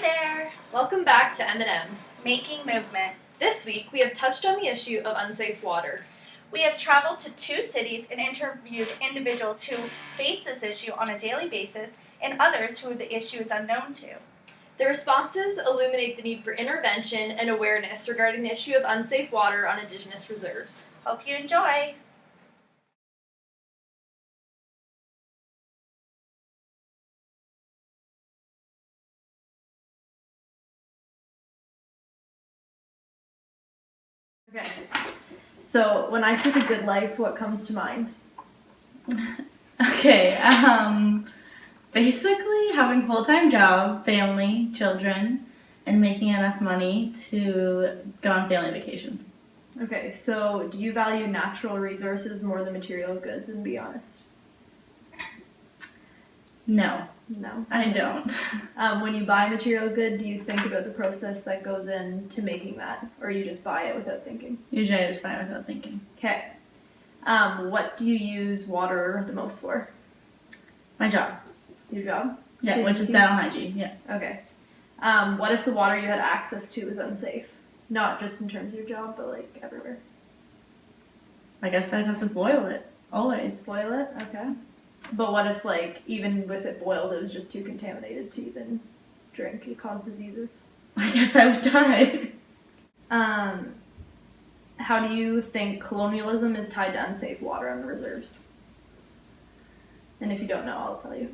there! Welcome back to M&M. Making Movements. This week we have touched on the issue of unsafe water. We have traveled to 2 cities and interviewed individuals who face this issue on a daily basis and others who the issue is unknown to. The responses illuminate the need for intervention and awareness regarding the issue of unsafe water on Indigenous reserves. Hope you enjoy! Okay, so when I say the good life, what comes to mind? Okay, basically having a full-time job, family, children, and making enough money to go on family vacations. Okay, so do you value natural resources more than material goods, and be honest? No, No. I don't. When you buy a material good, do you think about the process that goes into making that, or you just buy it without thinking? Usually I just buy it without thinking. Okay. What do you use water the most for? My job. Your job? Yeah, which is dental hygiene, yeah. Okay. What if the water you had access to was unsafe? Not just in terms of your job, but like everywhere. I guess I'd have to boil it, always. Boil it? Okay. But what if, like, even with it boiled, it was just too contaminated to even drink? It caused diseases. I guess I would die. How do you think colonialism is tied to unsafe water on the reserves? And if you don't know, I'll tell you.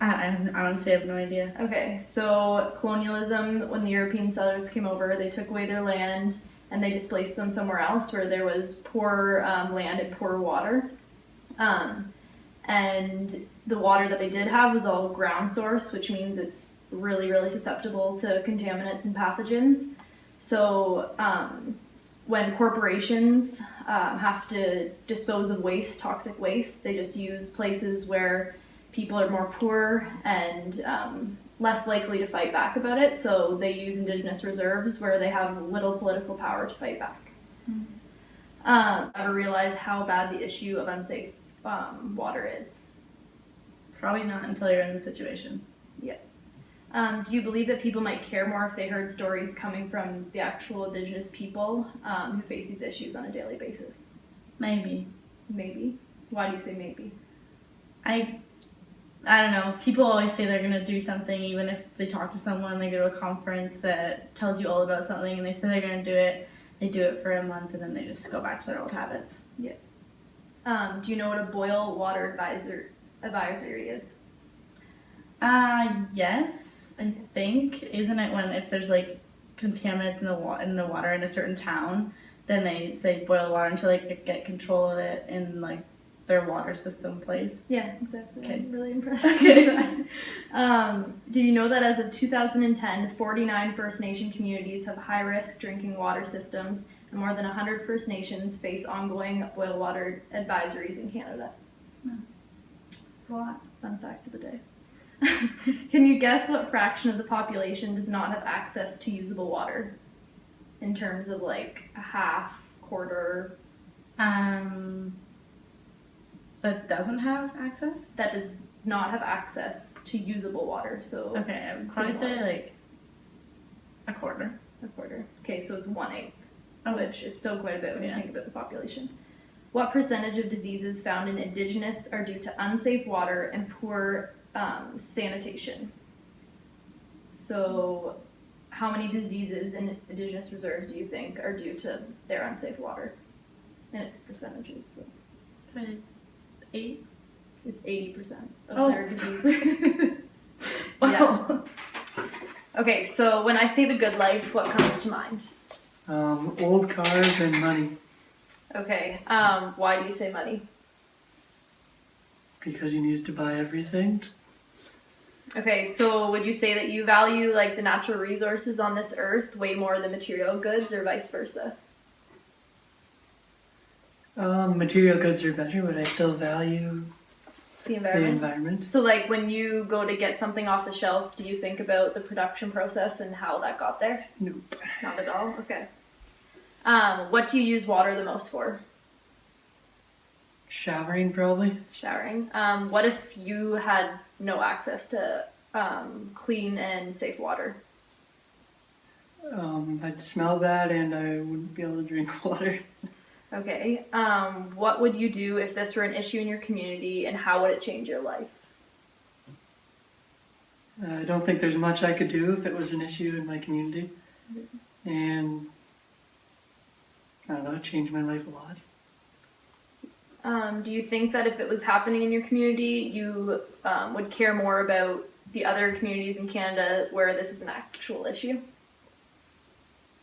I honestly have no idea. Okay, so colonialism, when the European settlers came over, they took away their land and they displaced them somewhere else where there was poor land and poor water. And the water that they did have was all ground source, which means it's really, really susceptible to contaminants and pathogens. So when corporations have to dispose of waste, toxic waste, they just use places where people are more poor and less likely to fight back about it. So they use Indigenous reserves where they have little political power to fight back. Ever realize how bad the issue of unsafe water is? Probably not until you're in the situation. Yeah. Do you believe that people might care more if they heard stories coming from the actual Indigenous people who face these issues on a daily basis? Maybe. Maybe. Why do you say maybe? I don't know. People always say they're going to do something, even if they talk to someone, they go to a conference that tells you all about something, and they say they're going to do it. They do it for a month, and then they just go back to their old habits. Yeah. Do you know what a boil water advisory is? Yes, I think. Isn't it when if there's like contaminants in the water in a certain town, then they say boil water until they get control of it in like their water system place? Yeah, exactly. Okay. I'm really impressed with that. Did you know that as of 2010, 49 First Nation communities have high-risk drinking water systems, and more than 100 First Nations face ongoing boil water advisories in Canada? It's a lot. Fun fact of the day. Can you guess what fraction of the population does not have access to usable water? In terms of like a half, quarter? That doesn't have access? That does not have access to usable water. So Okay, I would probably say like a quarter. A quarter. Okay, so it's 1/8, Oh. which is still quite a bit when you Yeah. think about the population. What percentage of diseases found in Indigenous are due to unsafe water and poor sanitation? So how many diseases in Indigenous reserves do you think are due to their unsafe water? And it's percentages. So 8? it's 80% of Oh. their diseases. Wow. Okay, so when I say the good life, what comes to mind? Old cars and money, Okay, why do you say money? because you needed to buy everything. Okay, so would you say that you value like the natural resources on this earth way more than material goods, or vice versa? Material goods are better, but I still value The the environment? environment. So like when you go to get something off the shelf, do you think about the production process and how that got there? Nope. Not at all? Okay. What do you use water the most for? Showering, probably. Showering. What if you had no access to clean and safe water? I'd smell bad and I wouldn't be able to drink water. Okay. What would you do if this were an issue in your community, and how would it change your life? I don't think there's much I could do if it was an issue in my community. And I don't know, it changed my life a lot. Do you think that if it was happening in your community, you would care more about the other communities in Canada where this is an actual issue?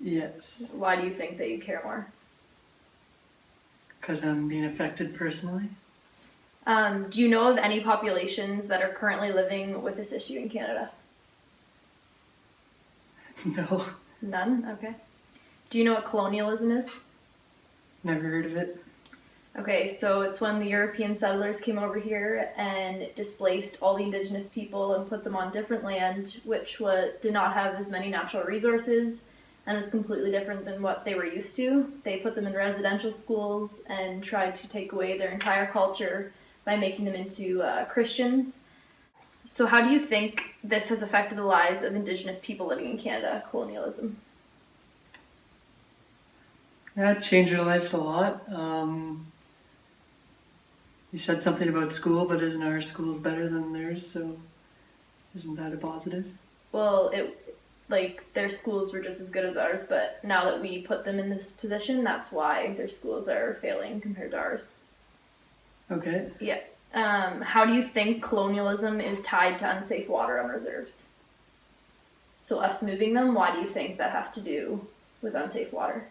Yes, Why do you think that you care more? because I'm being affected personally. Do you know of any populations that are currently living with this issue in Canada? No, None? Okay. Do you know what colonialism is? never heard of it. Okay, so it's when the European settlers came over here and displaced all the indigenous people and put them on different land, which did not have as many natural resources and was completely different than what they were used to. They put them in residential schools and tried to take away their entire culture by making them into Christians. So how do you think this has affected the lives of indigenous people living in Canada, colonialism? That changed their lives a lot. You said something about school, but isn't our schools better than theirs? So isn't that a positive? Well, their schools were just as good as ours, but now that we put them in this position, that's why their schools are failing compared to ours. Okay. Yeah. How do you think colonialism is tied to unsafe water on reserves? So us moving them, why do you think that has to do with unsafe water?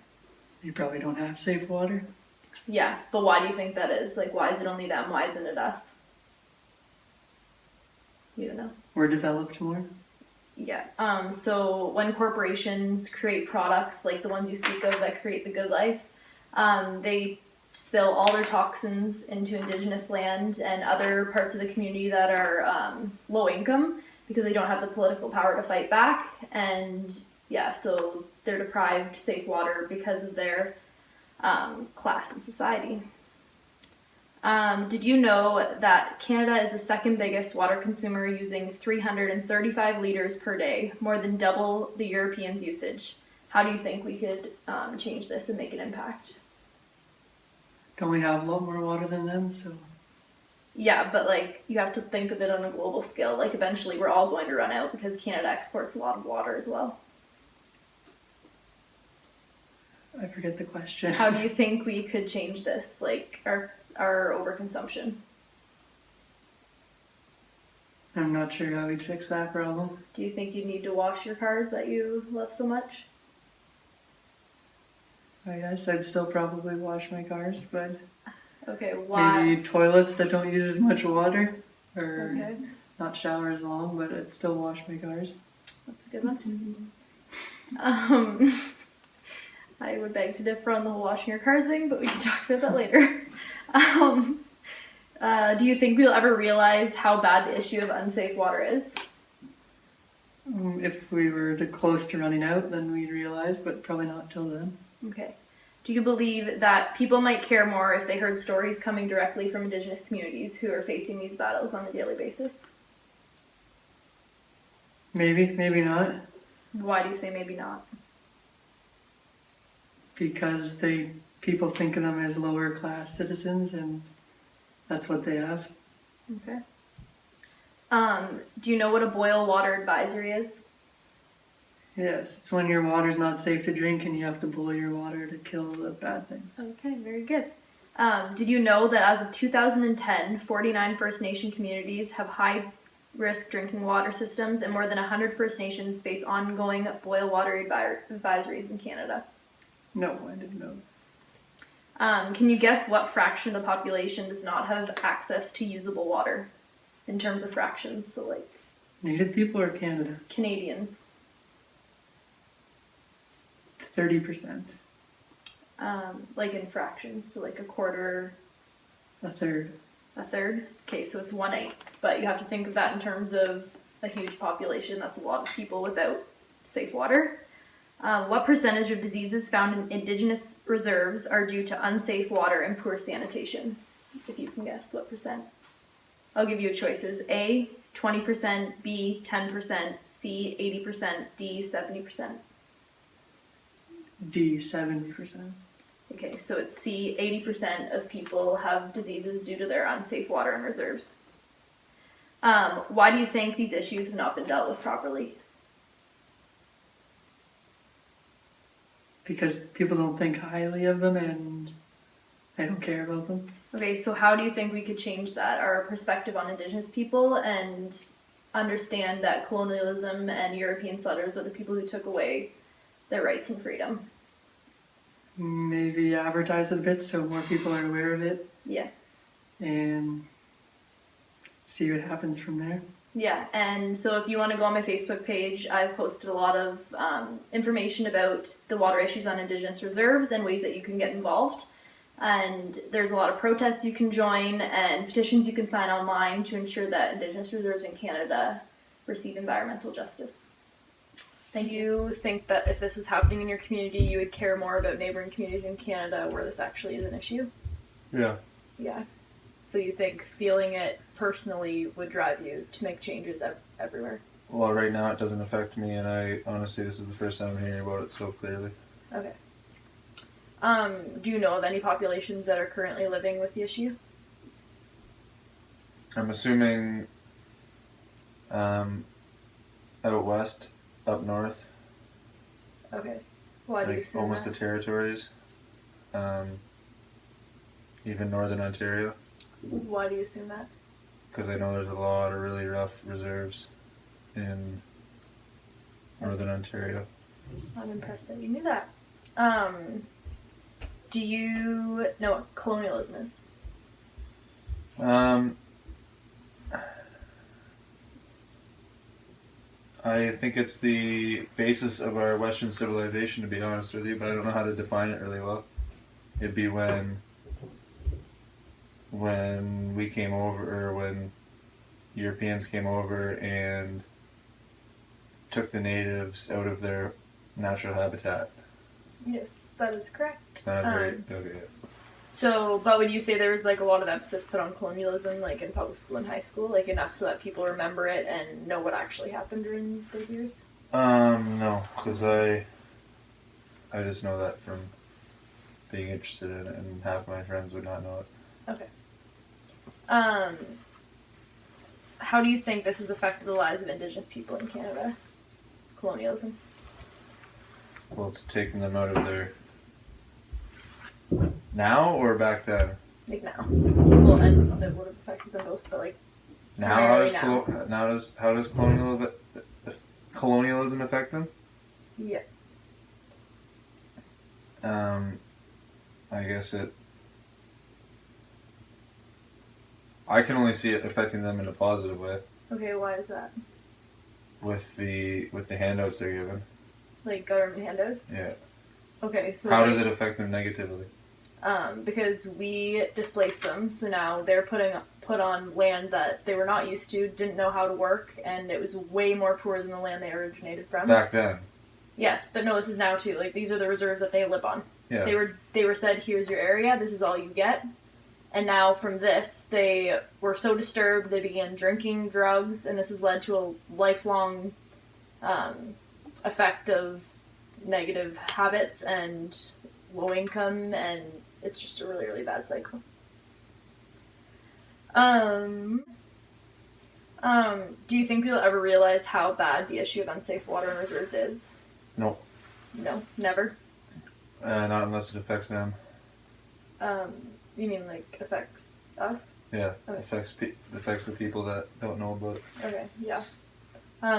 You probably don't have safe water. Yeah, but why do you think that is? Like, why is it only them? Why isn't it us? You don't know. We're developed more. Yeah. So when corporations create products like the ones you speak of that create the good life, they spill all their toxins into indigenous land and other parts of the community that are low income because they don't have the political power to fight back. And yeah, so they're deprived safe water because of their class in society. Did you know that Canada is the second biggest water consumer, using 335 liters per day, more than double the Europeans' usage? How do you think we could change this and make an impact? Don't we have a lot more water than them? So Yeah, but like you have to think of it on a global scale. Like eventually we're all going to run out because Canada exports a lot of water as well. I forget the question. How do you think we could change this, like our overconsumption? I'm not sure how we'd fix that problem. Do you think you need to wash your cars that you love so much? I guess I'd still probably wash my cars, but Okay, why? maybe toilets that don't use as much water, or Okay, not shower as long, but I'd still wash my cars. that's a good one. I would beg to differ on the whole washing your car thing, but we can talk about that later. Do you think we'll ever realize how bad the issue of unsafe water is? If we were close to running out, then we'd realize, but probably not till then. Okay. Do you believe that people might care more if they heard stories coming directly from Indigenous communities who are facing these battles on a daily basis? Maybe, maybe not, Why do you say maybe not? because people think of them as lower class citizens, and that's what they have. Okay. Do you know what a boil water advisory is? Yes, it's when your water's not safe to drink and you have to boil your water to kill the bad things. Okay, very good. Did you know that as of 2010, 49 First Nation communities have high-risk drinking water systems, and more than 100 First Nations face ongoing boil water advisories in Canada? No, I didn't know. Can you guess what fraction of the population does not have access to usable water in terms of fractions? So like Native people or Canada? Canadians. 30%. Like in fractions, so like a quarter, A third. a third. Okay, so it's 1/8. But you have to think of that in terms of a huge population. That's a lot of people without safe water. What percentage of diseases found in Indigenous reserves are due to unsafe water and poor sanitation? If you can guess what percent. I'll give you choices. A, 20%, B 10%, C 80%, D 70%. D, 70%. Okay, so it's C, 80% of people have diseases due to their unsafe water and reserves. Why do you think these issues have not been dealt with properly? Because people don't think highly of them and they don't care about them. Okay, so how do you think we could change that, our perspective on Indigenous people, and understand that colonialism and European settlers are the people who took away their rights and freedom? Maybe advertise it a bit so more people are aware of it Yeah. and see what happens from there. Yeah, and so if you want to go on my Facebook page, I've posted a lot of information about the water issues on Indigenous reserves and ways that you can get involved. And there's a lot of protests you can join and petitions you can sign online to ensure that Indigenous reserves in Canada receive environmental justice. Thank you. Think that if this was happening in your community, you would care more about neighboring communities in Canada where this actually is an issue? Yeah. Yeah. So you think feeling it personally would drive you to make changes everywhere? Well, right now it doesn't affect me, and I honestly, this is the first time I'm hearing about it so clearly. Okay. Do you know of any populations that are currently living with the issue? I'm assuming out west, up north, Okay. Why do you like assume almost that? the territories, even northern Ontario, Why do you assume that? because I know there's a lot of really rough reserves in northern Ontario. I'm impressed that you knew that. Do you know what colonialism is? I think it's the basis of our Western civilization, to be honest with you, but I don't know how to define it really well. It'd be when we came over, or when Europeans came over and took the natives out of their natural habitat. Yes, that is correct. It's not very okay. So, but would you say there was like a lot of emphasis put on colonialism, like in public school and high school, like enough so that people remember it and know what actually happened during those years? No, because I just know that from being interested in it, and half my friends would not know it. Okay. How do you think this has affected the lives of Indigenous people in Canada? Colonialism. Well, it's taken them out of their... Now or back then? Like now. Well, I don't know if it would have affected them both, but like Now, how does, Primarily how does colonialism affect them? yeah. I guess I can only see it affecting them in a positive way Okay, why is that? with the handouts they're given. Like government handouts? Yeah. Okay, so How like, does it affect them negatively? because we displaced them, so now they're put on land that they were not used to, didn't know how to work, and it was way more poor than the land they originated from. Back then. Yes, but no, this is now too. Like these are the reserves that they live on. Yeah. They were said, here's your area, this is all you get. And now from this, they were so disturbed, they began drinking drugs, and this has led to a lifelong effect of negative habits and low income, and it's just a really, really bad cycle. Do you think we'll ever realize how bad the issue of unsafe water and reserves is? No. No, never. Not unless it affects them. You mean like affects us? Yeah. Okay. Affects the people that don't know about it. Okay, yeah.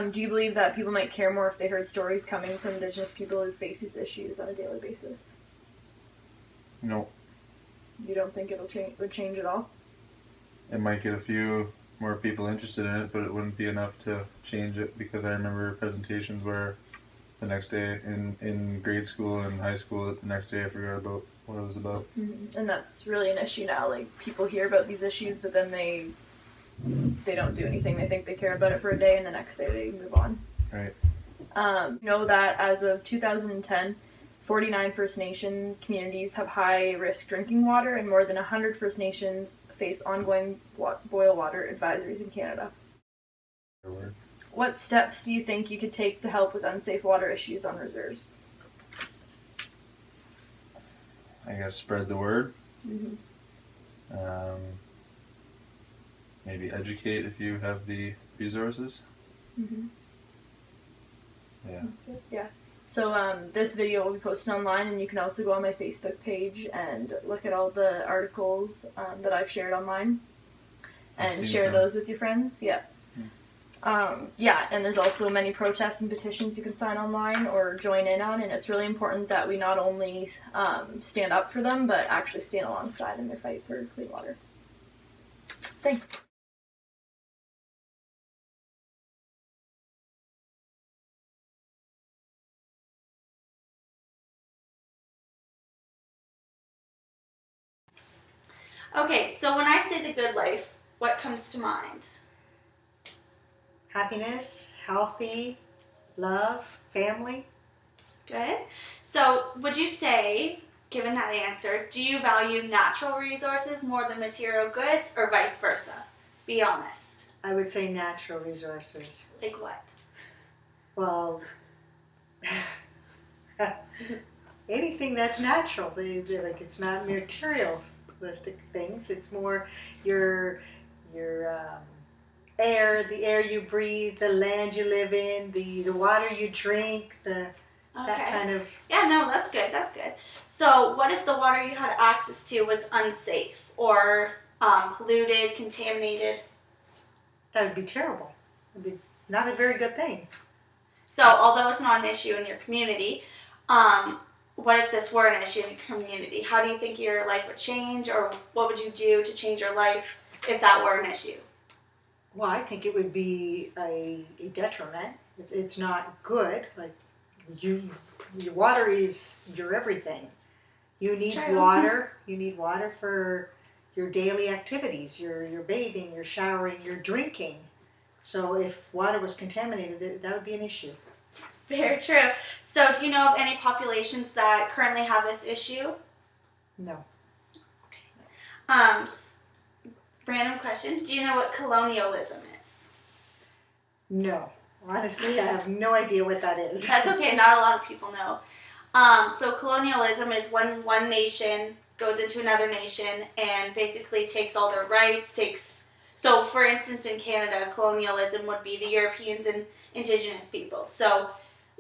Do you believe that people might care more if they heard stories coming from Indigenous people who face these issues on a daily basis? No. You don't think would change at all? It might get a few more people interested in it, but it wouldn't be enough to change it, because I remember presentations where the next day in grade school and high school, the next day I forgot about what it was about. Mm-hmm. And that's really an issue now. Like people hear about these issues, but then they don't do anything. They think they care about it for a day, and the next day they move on. Right. Know that as of 2010, 49 First Nation communities have high-risk drinking water, and more than 100 First Nations face ongoing boil water advisories in Canada. What steps do you think you could take to help with unsafe water issues on reserves? I guess spread the word. Mm-hmm. Maybe educate if you have the resources. Mm-hmm. Yeah. Yeah. So this video will be posted online, and you can also go on my Facebook page and look at all the articles that I've shared online, I've and seen share some. those with your friends. Yeah. Yeah, and there's also many protests and petitions you can sign online or join in on, and it's really important that we not only stand up for them, but actually stand alongside in their fight for clean water. Thanks. Okay, so when I say the good life, what comes to mind? Happiness, healthy, love, family. Good. So would you say, given that answer, do you value natural resources more than material goods, or vice versa? Be honest. I would say natural resources. Like what? Well, anything that's natural. Like, it's not materialistic things. It's more your air, the air you breathe, the land you live in, the water you drink, that kind of. Yeah, no, that's good. That's good. So what if the water you had access to was unsafe or polluted, contaminated? That would be terrible. It would be not a very good thing. So although it's not an issue in your community, what if this were an issue in your community? How do you think your life would change, or what would you do to change your life if that were an issue? Well, I think it would be a detriment. It's not good. Like, your water is your everything. You It's need true. water. You need water for your daily activities, your bathing, your showering, your drinking. So if water was contaminated, that would be an issue. Very true. So do you know of any populations that currently have this issue? No. Random question. Do you know what colonialism is? No. Honestly, I have no idea what that is. That's okay. Not a lot of people know. So colonialism is when one nation goes into another nation and basically takes all their rights, So, for instance, in Canada, colonialism would be the Europeans and Indigenous peoples. So,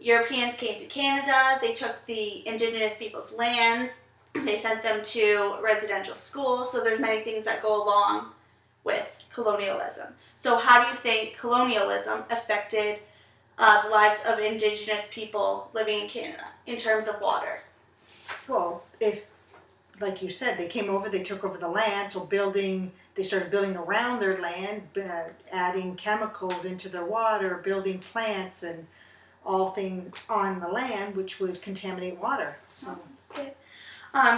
Europeans came to Canada, they took the Indigenous people's lands, they sent them to residential schools, so there's many things that go along with colonialism. So, how do you think colonialism affected the lives of Indigenous people living in Canada in terms of water? Well, if, like you said, they came over, they took over the land, so they started building around their land, adding chemicals into their water, building plants and all things on the land, which would contaminate water. So That's good.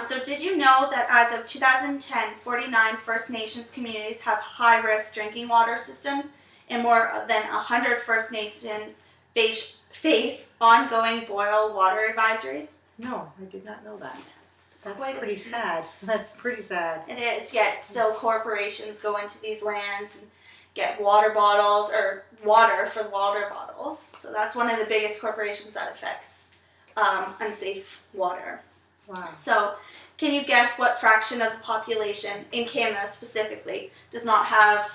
So did you know that as of 2010, 49 First Nations communities have high-risk drinking water systems, and more than 100 First Nations face ongoing boil water advisories? no, I did not know that. That's Quite pretty sad. That's pretty sad. It is, yet still corporations go into these lands and get water bottles or water for water bottles. So that's one of the biggest corporations that affects unsafe water. Wow. So can you guess what fraction of the population in Canada specifically does not have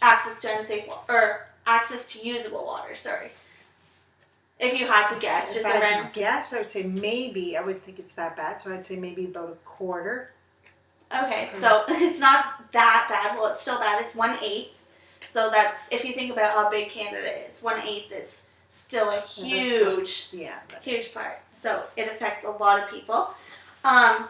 access to unsafe water, or access to usable water, sorry. If you had to guess, If just I a had random. to guess, I would say maybe, I wouldn't think it's that bad, so I'd say maybe about a quarter. Okay, so it's not that bad. Well, it's still bad. It's 1/8. So that's, if you think about how big Canada is, 1/8 is still a huge part. So it affects a lot of people.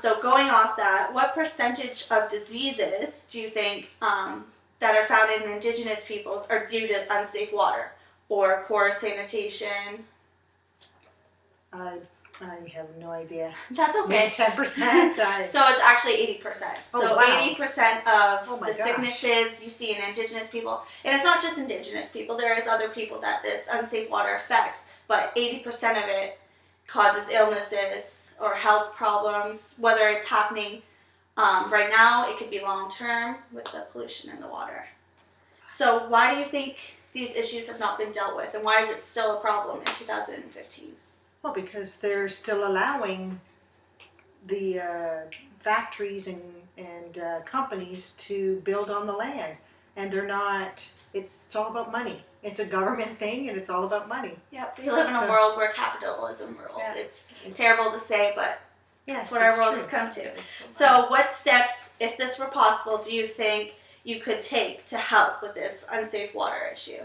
So going off that, what percentage of diseases do you think that are found in Indigenous peoples are due to unsafe water or poor sanitation? I have no idea. That's okay. Maybe 10%. So it's actually 80%. Oh, So wow. 80% of Oh my the gosh. sicknesses you see in Indigenous people, and it's not just Indigenous people, there is other people that this unsafe water affects, but 80% of it causes illnesses or health problems, whether it's happening right now, it could be long term with the pollution in the water. So why do you think these issues have not been dealt with, and why is it still a problem in 2015? Well, because they're still allowing the factories and companies to build on the land, and they're not. It's all about money. It's a government thing, and it's all about money. Yep, we live in a world where capitalism rules. Yeah. It's terrible to say, but Yes, that's what our it's world true. has come to. It's So, what steps, if this were possible, do you think you could take to help with this unsafe water issue?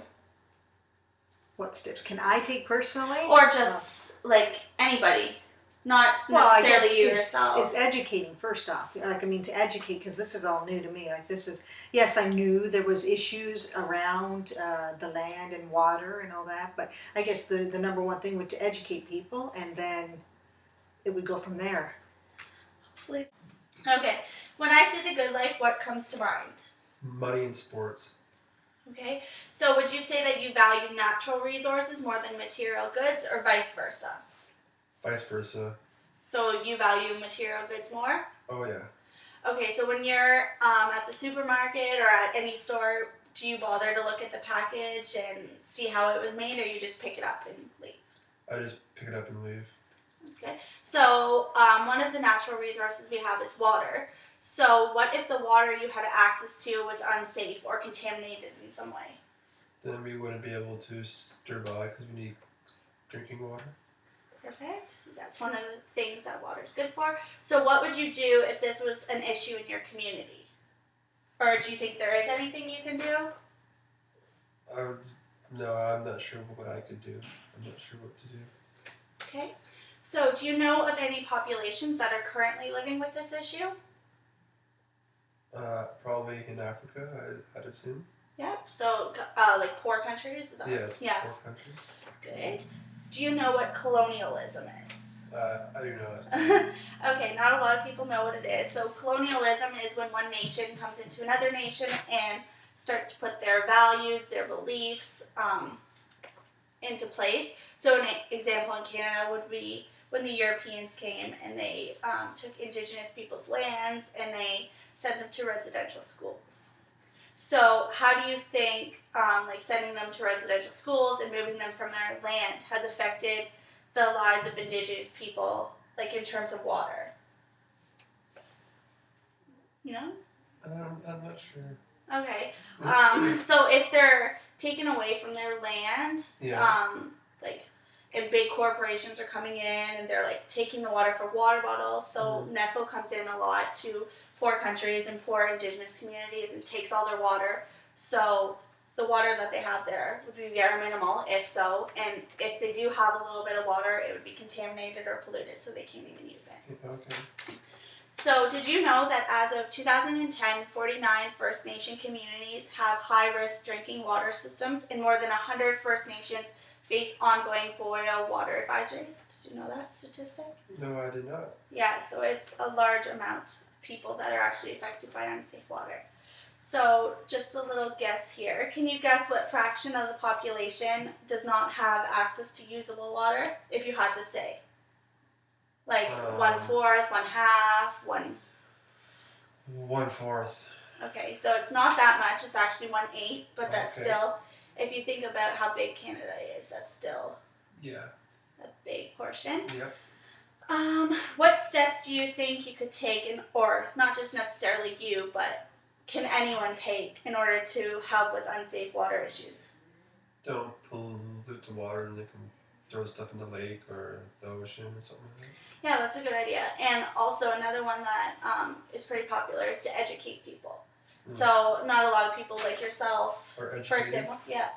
what steps can I take personally? Or just, like, anybody? Not Well, I guess necessarily you is yourself. educating first off. Like, I mean, to educate, because this is all new to me. Like, this is, yes, I knew there was issues around the land and water and all that, but I guess the number one thing would to educate people, and then it would go from there. Okay. When I say the good life, what comes to mind? Money and sports. Okay. So would you say that you value natural resources more than material goods, or vice versa? Vice versa. So you value material goods more? Oh yeah. Okay, so when you're at the supermarket or at any store, do you bother to look at the package and see how it was made, or you just pick it up and leave? I just pick it up and leave. That's good. So one of the natural resources we have is water. So what if the water you had access to was unsafe or contaminated in some way? Then we wouldn't be able to survive because we need drinking water. Perfect. That's one of the things that water is good for. So what would you do if this was an issue in your community? Or do you think there is anything you can do? No, I'm not sure what I could do. I'm not sure what to do. Okay. So do you know of any populations that are currently living with this issue? Probably in Africa, I'd assume. Yep. So like poor countries? Is that Yes, Yeah. poor countries. Good. Do you know what colonialism is? I do not. Okay, not a lot of people know what it is. So colonialism is when one nation comes into another nation and starts to put their values, their beliefs into place. So an example in Canada would be when the Europeans came and they took Indigenous people's lands and they sent them to residential schools. So how do you think like sending them to residential schools and moving them from their land has affected the lives of Indigenous people, like in terms of water? You know? I'm not sure. Okay. So if they're taken away from their land, Yeah. like, and big corporations are coming in and they're like taking the water for water bottles, so Nestle comes in a lot to poor countries and poor Indigenous communities and takes all their water. So the water that they have there would be very minimal, if so, and if they do have a little bit of water, it would be contaminated or polluted, so they can't even use it. Okay. So did you know that as of 2010, 49 First Nation communities have high-risk drinking water systems, and more than 100 First Nations face ongoing boil water advisories? Did you know that statistic? No, I did not. Yeah, so it's a large amount of people that are actually affected by unsafe water. So just a little guess here. Can you guess what fraction of the population does not have access to usable water, if you had to say? Like 1/4, 1/2, 1... 1/4. Okay, so it's not that much. It's actually 1/8, but that's Okay. still, if you think about how big Canada is, that's still Yeah. a big portion. Yep. What steps do you think you could take, or not just necessarily you, but can anyone take in order to help with unsafe water issues? Don't pollute the water and they can throw stuff in the lake or the ocean or something like that. Yeah, that's a good idea. And also another one that is pretty popular is to educate people. So not a lot of people like yourself, Or educated. for example, yeah.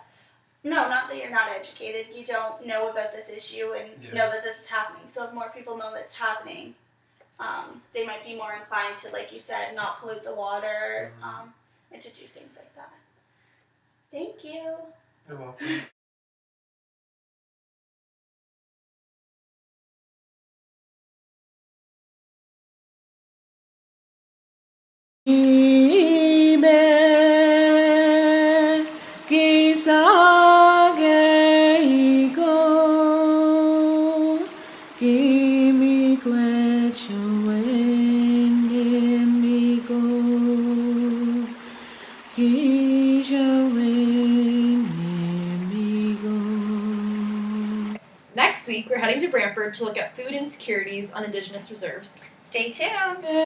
No, not that you're not educated. You don't know about this issue and know that this is happening. So if more people know that it's happening, they might be more inclined to, like you said, not pollute the water and to do things like that. Thank you. You're welcome. Ki week, we're heading to Brantford to look at food insecurities on Indigenous reserves. Stay tuned.